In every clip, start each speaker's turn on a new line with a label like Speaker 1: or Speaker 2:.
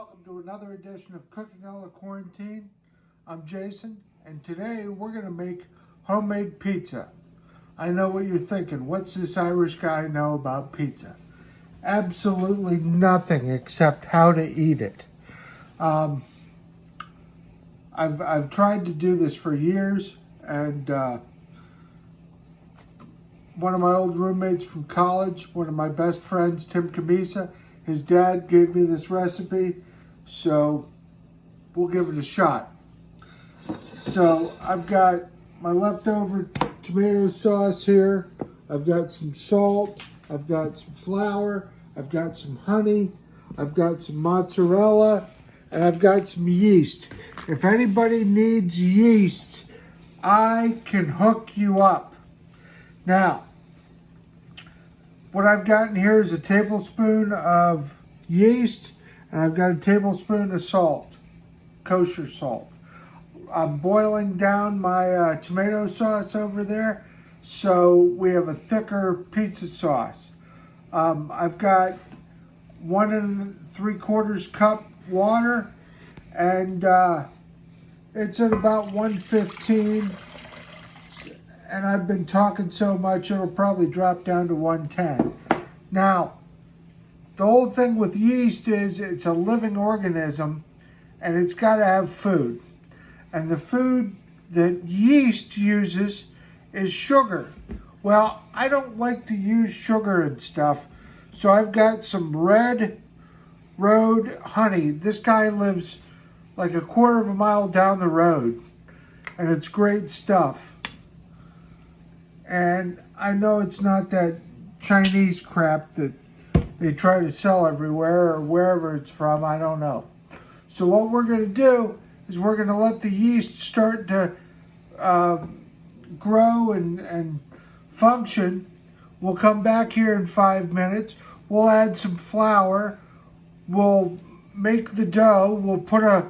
Speaker 1: welcome to another edition of Cooking a la Quarantine. I'm Jason, and today we're going to make homemade pizza. I know what you're thinking. What's this Irish guy know about pizza? Absolutely nothing except how to eat it. I've tried to do this for years, and one of my old roommates from college, one of my best friends, Tim Camisa, his dad gave me this recipe, so we'll give it a shot. So I've got my leftover tomato sauce here. I've got some salt. I've got some flour. I've got some honey. I've got some mozzarella. And I've got some yeast. If anybody needs yeast, I can hook you up. Now, what I've gotten here is a tablespoon of yeast, and I've got a tablespoon of salt, kosher salt. I'm boiling down my tomato sauce over there, so we have a thicker pizza sauce. I've got 1 3/4 cup water, and it's at about 115. And I've been talking so much, it'll probably drop down to 110. Now, the whole thing with yeast is it's a living organism, and it's got to have food. And the food that yeast uses is sugar. Well, I don't like to use sugar and stuff, so I've got some Red Road honey. This guy lives like 1/4 mile down the road, and it's great stuff. And I know it's not that Chinese crap that they try to sell everywhere or wherever it's from, I don't know. So what we're going to do is we're going to let the yeast start to grow and function. We'll come back here in 5 minutes. We'll add some flour. We'll make the dough. We'll put a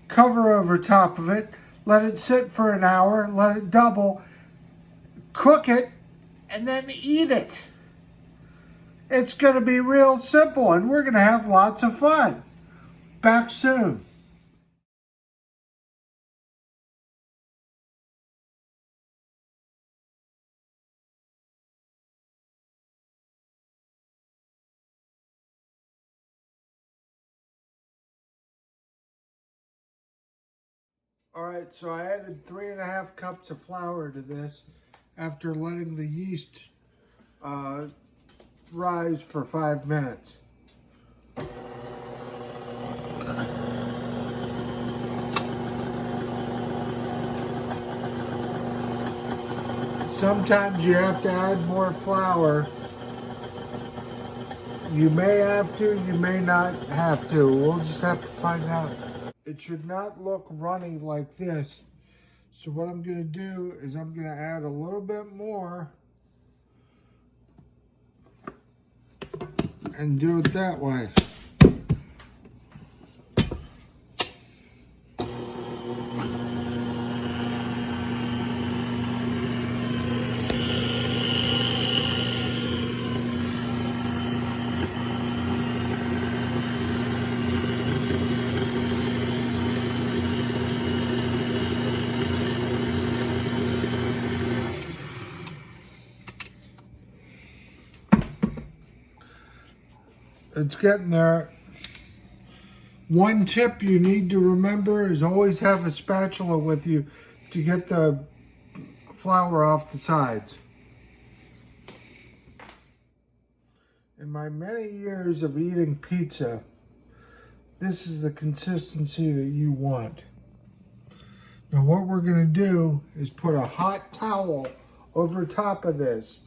Speaker 1: cover over top of it. Let it sit for an hour. Let it double. Cook it, and then eat it. It's going to be real simple, and we're going to have lots of fun. Back soon. All right, so I added 3½ cups of flour to this after letting the yeast rise for 5 minutes. Sometimes you have to add more flour. You may have to, you may not have to. We'll just have to find out. It should not look runny like this. So what I'm going to do is I'm going to add a little bit more and do it that way. It's getting there. One tip you need to remember is always have a spatula with you to get the flour off the sides. In my many years of eating pizza, this is the consistency that you want. Now what we're going to do is put a hot towel over top of this.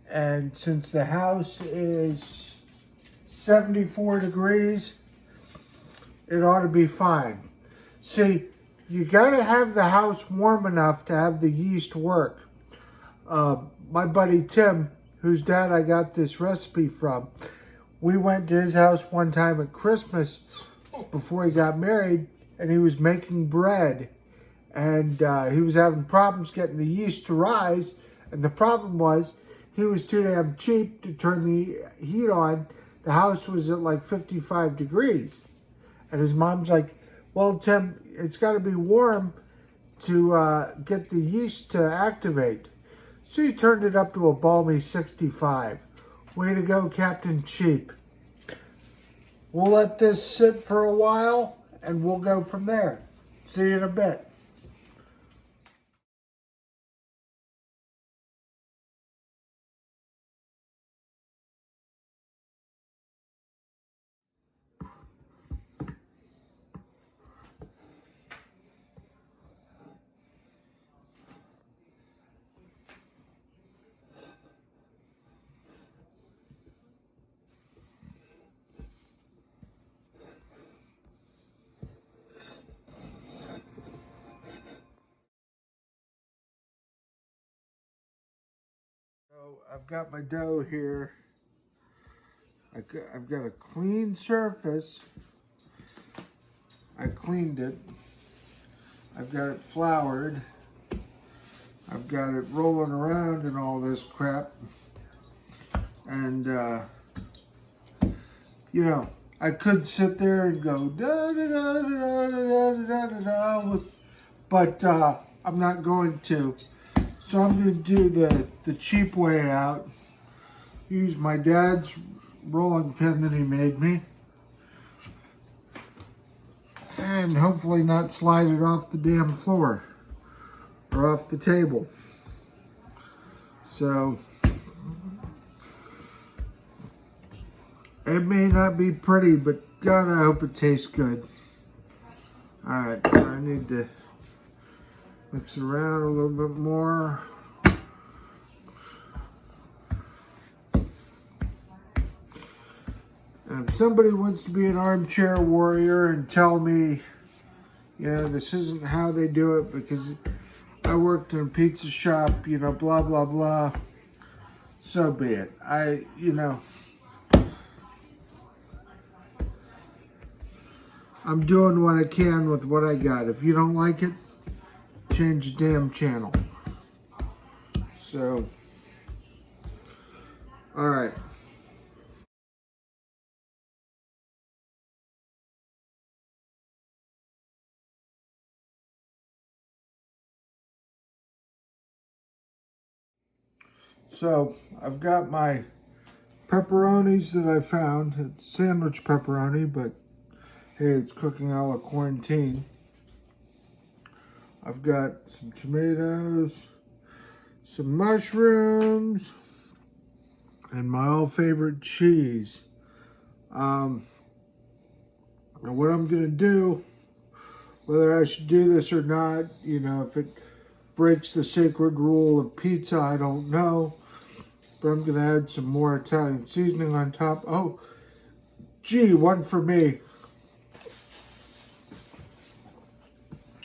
Speaker 1: And since the house is 74 degrees, it ought to be fine. See, you gotta have the house warm enough to have the yeast work. My buddy Tim, whose dad I got this recipe from, we went to his house one time at Christmas before he got married, and he was making bread. And he was having problems getting the yeast to rise, and the problem was he was too damn cheap to turn the heat on. The house was at like 55 degrees. And his mom's like, well, Tim, it's got to be warm to get the yeast to activate. So he turned it up to a balmy 65. Way to go, Captain Cheap. We'll let this sit for a while and we'll go from there. See you in a bit. So I've got my dough here. I've got a clean surface. I cleaned it. I've got it floured. I've got it rolling around and all this crap. And, you know, I could sit there and go da da da da da da da da da, but I'm not going to. So I'm going to do the cheap way out. Use my dad's rolling pin that he made me. And hopefully not slide it off the damn floor or off the table. So it may not be pretty, but God, I hope it tastes good. All right, so I need to mix it around a little bit more. And if somebody wants to be an armchair warrior and tell me, you know, this isn't how they do it because I worked in a pizza shop, you know, blah, blah, blah, so be it. You know, I'm doing what I can with what I got. If you don't like it, change the damn channel. So, all right. So, I've got my pepperonis that I found. It's sandwich pepperoni, but hey, it's cooking a la quarantine. I've got some tomatoes, some mushrooms, and my old favorite cheese. Now what I'm gonna do, whether I should do this or not, you know, if it breaks the sacred rule of pizza, I don't know. But I'm gonna add some more Italian seasoning on top. Oh, gee, one for me.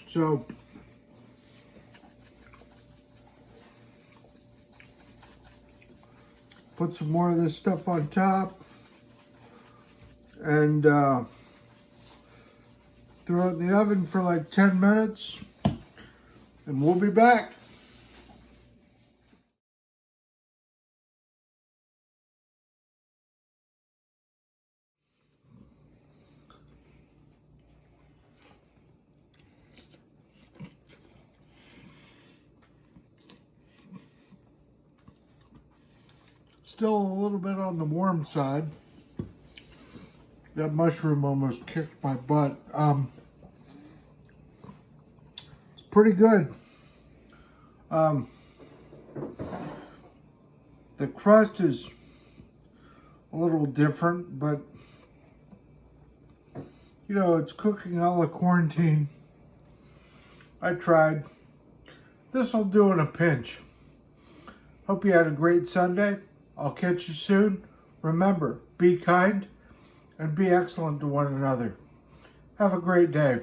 Speaker 1: So, put some more of this stuff on top and throw it in the oven for like 10 minutes and we'll be back. Still a little bit on the warm side. That mushroom almost kicked my butt. It's pretty good. The crust is a little different, but you know, it's cooking a la quarantine. I tried. This'll do in a pinch. Hope you had a great Sunday. I'll catch you soon. Remember, be kind and be excellent to one another. Have a great day.